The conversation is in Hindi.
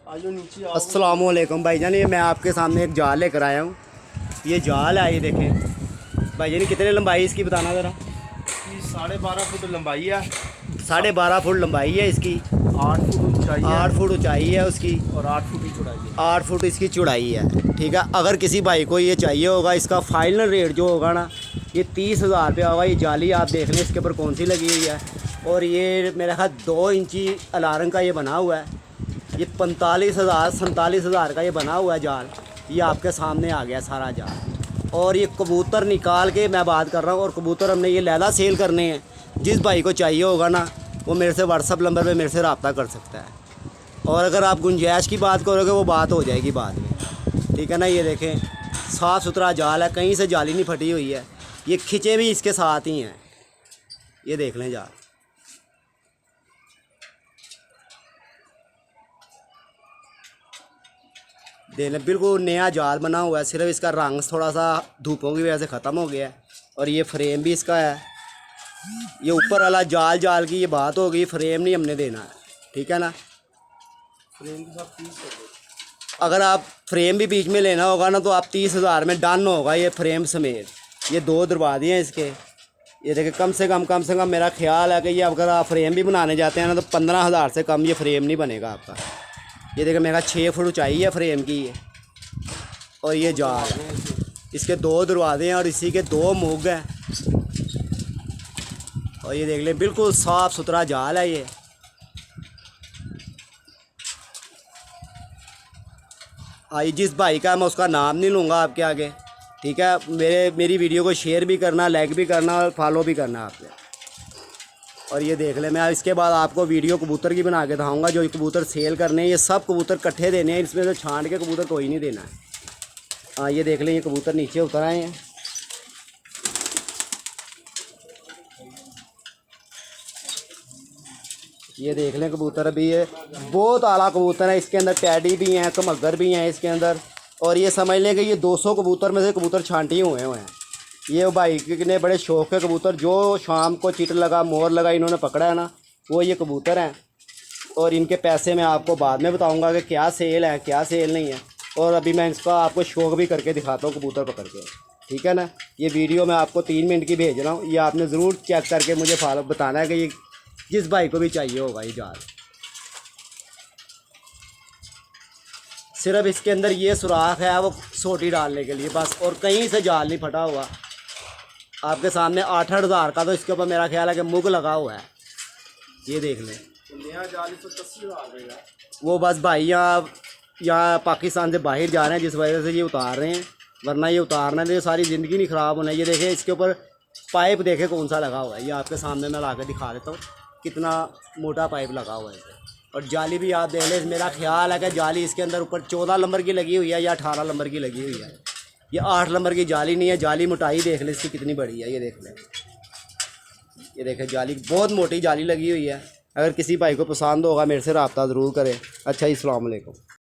अस्सलाम वालेकुम भाईजान, ये मैं आपके सामने एक जाल लेकर आया हूँ। ये जाल है, ये देखें भाईजान। कितने लंबाई इसकी बताना ज़रा। 12.5 फुट लंबाई है, 12.5 फुट लंबाई है इसकी, 8 फुट ऊंचाई है 8 फुट ऊंचाई है उसकी, और 8 फुट की चौड़ाई है। 8 फुट इसकी चौड़ाई है। ठीक है, अगर किसी भाई को ये चाहिए होगा, इसका फाइनल रेट जो होगा ना, ये 30,000 रुपया होगा। ये जाली आप देख लें इसके ऊपर कौन सी लगी हुई है, और ये मेरा ख्याल 2 इंची अलार्म का ये बना हुआ है। ये 47,000 का ये बना हुआ है जाल। ये आपके सामने आ गया सारा जाल। और ये कबूतर निकाल के मैं बात कर रहा हूँ, और कबूतर हमने ये लैला सेल करने हैं। जिस भाई को चाहिए होगा ना, वो मेरे से व्हाट्सअप नंबर पे मेरे से रब्ता कर सकता है। और अगर आप गुंजाइश की बात करोगे, वो बात हो जाएगी बाद में। ठीक है ना। ये देखें, साफ़ सुथरा जाल है, कहीं से जाली नहीं फटी हुई है। ये खिंचे भी इसके साथ ही हैं। ये देख लें जाल। देख बिल्कुल नया जाल बना हुआ है। सिर्फ इसका रंग थोड़ा सा धूपों की वजह से ख़त्म हो गया है। और ये फ्रेम भी इसका है। ये ऊपर वाला जाल की ये बात होगी, फ्रेम नहीं हमने देना है। ठीक है ना। फ्रेम के साथ 30 कर दो। अगर आप फ्रेम भी बीच में लेना होगा ना, तो आप 30,000 में डन होगा ये फ्रेम समेत। ये 2 दरवाजे हैं इसके। ये देखिए, कम से कम मेरा ख्याल है कि ये अगर आप फ्रेम भी बनाने जाते हैं ना, तो 15,000 से कम ये फ्रेम नहीं बनेगा आपका। ये देखिए, मेरा 6 फुट ऊंचाई है फ्रेम की ये। और ये जाल है, इसके 2 दरवाजे हैं और इसी के 2 मुग हैं। और ये देख लें, बिल्कुल साफ़ सुथरा जाल है ये। आई जिस भाई का, मैं उसका नाम नहीं लूँगा आपके आगे। ठीक है, मेरी वीडियो को शेयर भी करना, लाइक भी करना और फॉलो भी करना आपने। और ये देख ले, मैं इसके बाद आपको वीडियो कबूतर की बना के दिखाऊंगा। जो कबूतर सेल करने हैं, ये सब कबूतर इकट्ठे देने हैं, इसमें से छांट के कबूतर कोई नहीं देना है। हाँ, ये देख लें, ये कबूतर नीचे उतर आए हैं। ये देख लें कबूतर, अभी ये बहुत आला कबूतर है। इसके अंदर टैडी भी हैं, कमगर भी हैं इसके अंदर। और ये समझ लें कि ये 200 कबूतर में से कबूतर छांटी हुए हैं। ये भाई ने बड़े शौक़ के कबूतर, जो शाम को चिट लगा, मोर लगा, इन्होंने पकड़ा है ना, वो ये कबूतर हैं। और इनके पैसे मैं आपको बाद में बताऊंगा कि क्या सेल है, क्या सेल नहीं है। और अभी मैं इसका आपको शौक़ भी करके दिखाता हूँ कबूतर पकड़ के। ठीक है ना। ये वीडियो मैं आपको 3 मिनट की भेज रहा हूँ। ये आपने ज़रूर चेक करके मुझे फॉलो बताना है कि ये जिस भाई को भी चाहिए होगा ये जाल। सिर्फ इसके अंदर ये सुराख है वो सोटी डालने के लिए बस, और कहीं से जाल नहीं फटा हुआ। आपके सामने 8,000 का तो इसके ऊपर मेरा ख्याल है कि मुग लगा हुआ है। ये देख लें, नया जाल 180,000 का। वो बस भाई यहाँ पाकिस्तान से बाहर जा रहे हैं, जिस वजह से ये उतार रहे हैं। वरना ये उतारना तो सारी ज़िंदगी नहीं ख़राब होना। ये देखें, इसके ऊपर पाइप देखें कौन सा लगा हुआ है। ये आपके सामने मैं ला कर दिखा देता हूँ, कितना मोटा पाइप लगा हुआ है। और जाली भी आप देख लें, मेरा ख्याल है कि जाली इसके अंदर ऊपर 14 नंबर की लगी हुई है या 18 नंबर की लगी हुई है। ये 8 नंबर की जाली नहीं है। जाली मोटाई देख लें इसकी कितनी बड़ी है। ये देख लें, ये देखें, जाली बहुत मोटी जाली लगी हुई है। अगर किसी भाई को पसंद होगा, मेरे से रब्ता ज़रूर करें। अच्छा, अस्सलाम वालेकुम।